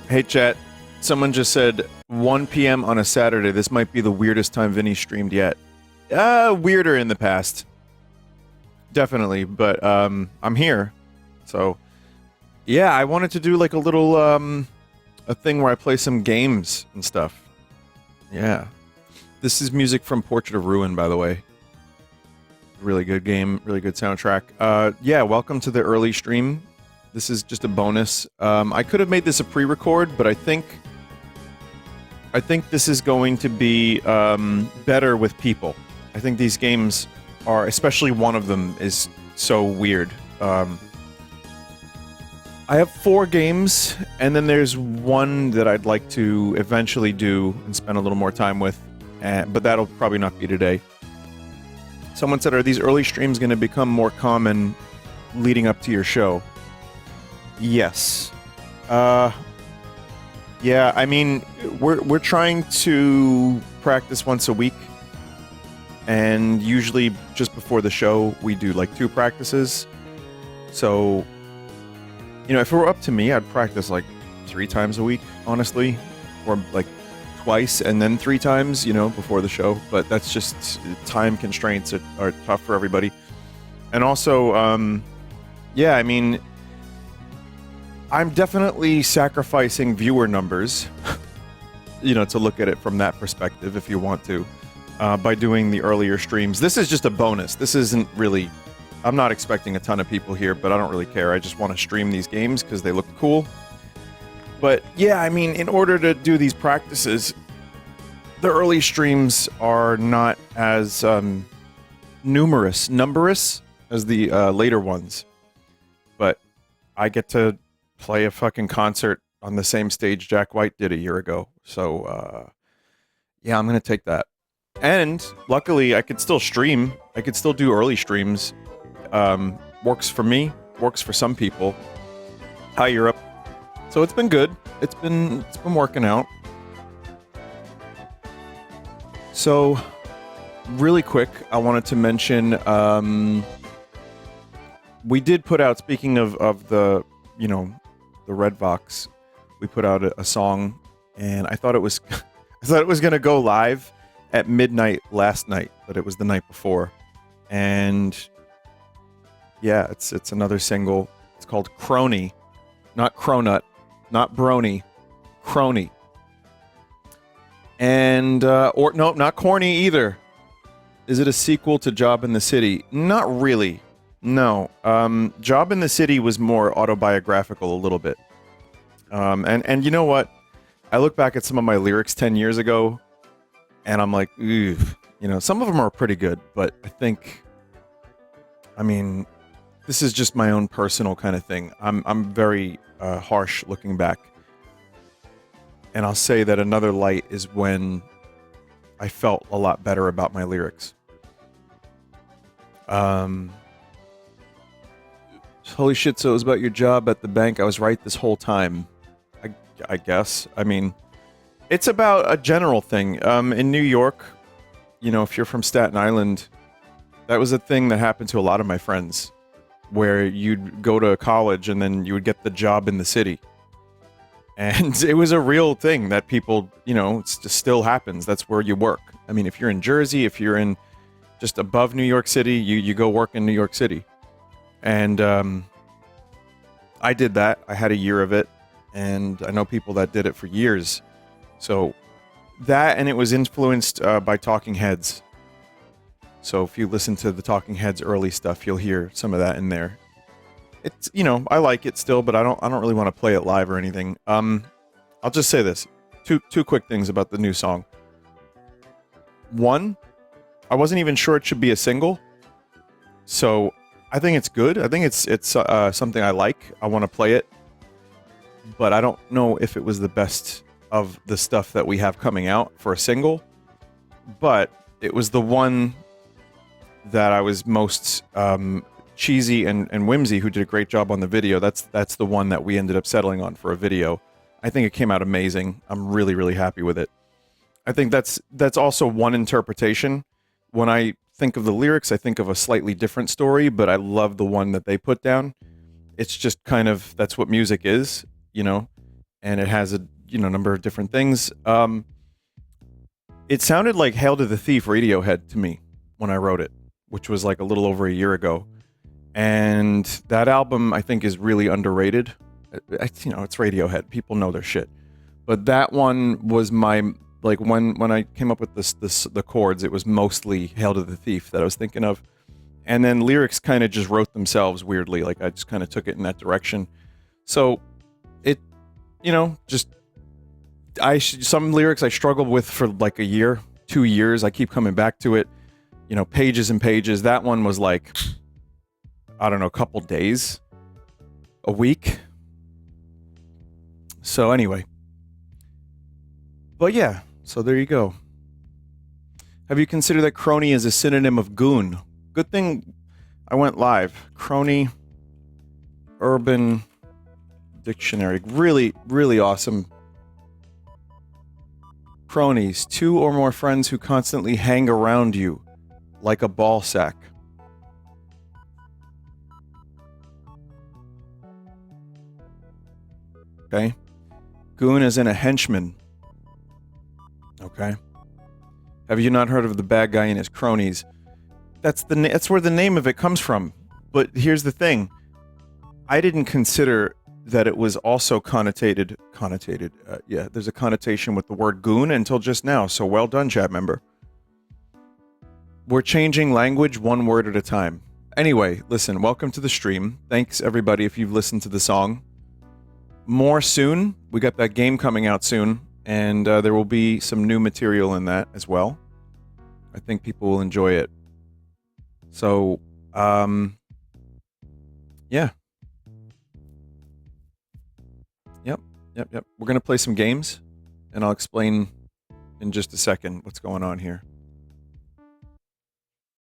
Hey, chat. Someone just said 1 p.m. on a Saturday. This might be the weirdest time Vinny streamed yet. Weirder in the past. Definitely, but I'm here. So, yeah, I wanted to do like a little a thing where I play some games and stuff. Yeah. This is music from Portrait of Ruin, by the way. Really good game, really good soundtrack. Yeah, welcome to the early stream. This is just a bonus. I could have made this a pre-record, but I think this is going to be better with people. I think these games are, especially one of them, is so weird. I have 4 games, and then there's one that I'd like to eventually do and spend a little more time with, but that'll probably not be today. Someone said, are these early streams going to become more common leading up to your show? Yes. Yeah, I mean, we're trying to practice once a week, and usually just before the show, we do like 2 practices. So, you know, if it were up to me, I'd practice like 3 times a week, honestly, or like twice and then 3 times, you know, before the show. But that's just time constraints are tough for everybody. And also, yeah, I mean, I'm definitely sacrificing viewer numbers, you know, to look at it from that perspective if you want to, by doing the earlier streams. This is just a bonus. This isn't really... I'm not expecting a ton of people here, but I don't really care. I just want to stream these games because they look cool. But yeah, I mean, in order to do these practices, the early streams are not as numerous as the later ones. But I get to play a fucking concert on the same stage Jack White did a year ago. So, yeah, I'm going to take that. And luckily, I could still stream. I could still do early streams. Works for me, works for some people. Hi, Europe. So it's been good. It's been working out. So, really quick, I wanted to mention, we did put out, speaking of the, you know, the Red Vox, we put out a song, and I thought it was, gonna go live at midnight last night, but it was the night before, and yeah, it's another single. It's called Crony, not Cronut, not Brony, Crony, and or no, not corny either. Is it a sequel to Job in the City? Not really. No, Job in the City was more autobiographical a little bit. And you know what? I look back at some of my lyrics 10 years ago, and I'm like, ooh, you know, some of them are pretty good, but I mean, this is just my own personal kind of thing. I'm very harsh looking back, and I'll say that another light is when I felt a lot better about my lyrics. Holy shit, so it was about your job at the bank. I was right this whole time. I guess. I mean, it's about a general thing. In New York, you know, if you're from Staten Island, that was a thing that happened to a lot of my friends, where you'd go to college and then you would get the job in the city. And it was a real thing that people, you know, it still happens. That's where you work. I mean, if you're in Jersey, if you're in just above New York City, you go work in New York City. And I did that. I had a year of it, and I know people that did it for years. So that, and it was influenced by Talking Heads. So if you listen to the Talking Heads early stuff, you'll hear some of that in there. It's, you know, I like it still, but I don't really want to play it live or anything. I'll just say this. Two quick things about the new song. One, I wasn't even sure it should be a single. So I think it's good. I think it's something I like. I want to play it. But I don't know if it was the best of the stuff that we have coming out for a single. But it was the one that I was most cheesy and whimsy, who did a great job on the video. That's the one that we ended up settling on for a video. I think it came out amazing. I'm really, really happy with it. I think that's also one interpretation. When I think of the lyrics, I think of a slightly different story, but I love the one that they put down. It's just kind of, that's what music is, you know? and it has a number of different things. It sounded like "Hail to the Thief" Radiohead to me when I wrote it, which was like a little over a year ago. And that album, I think, is really underrated. It's Radiohead. People know their shit. But that one was my, like, when I came up with the chords, it was mostly "Hail to the Thief" that I was thinking of. And then lyrics kind of just wrote themselves weirdly. Like, I just kind of took it in that direction. So it, some lyrics I struggled with for like a year, 2 years. I keep coming back to it, pages and pages. That one was like, I don't know, a couple days, a week. So anyway, but yeah, so there you go. Have you considered that crony is a synonym of goon? Good thing I went live. Crony, Urban Dictionary. Really, really awesome. Cronies, 2 or more friends who constantly hang around you like a ball sack. Okay. Goon is in a henchman. Okay. Have you not heard of the bad guy and his cronies? That's where the name of it comes from. But here's the thing. I didn't consider that it was also connotated. There's a connotation with the word goon until just now. So well done, chat member. We're changing language one word at a time. Anyway, listen, welcome to the stream. Thanks, everybody, if you've listened to the song. More soon. We got that game coming out soon, and there will be some new material in that as well. I think people will enjoy it. So, yeah. Yep. We're going to play some games, and I'll explain in just a second what's going on here.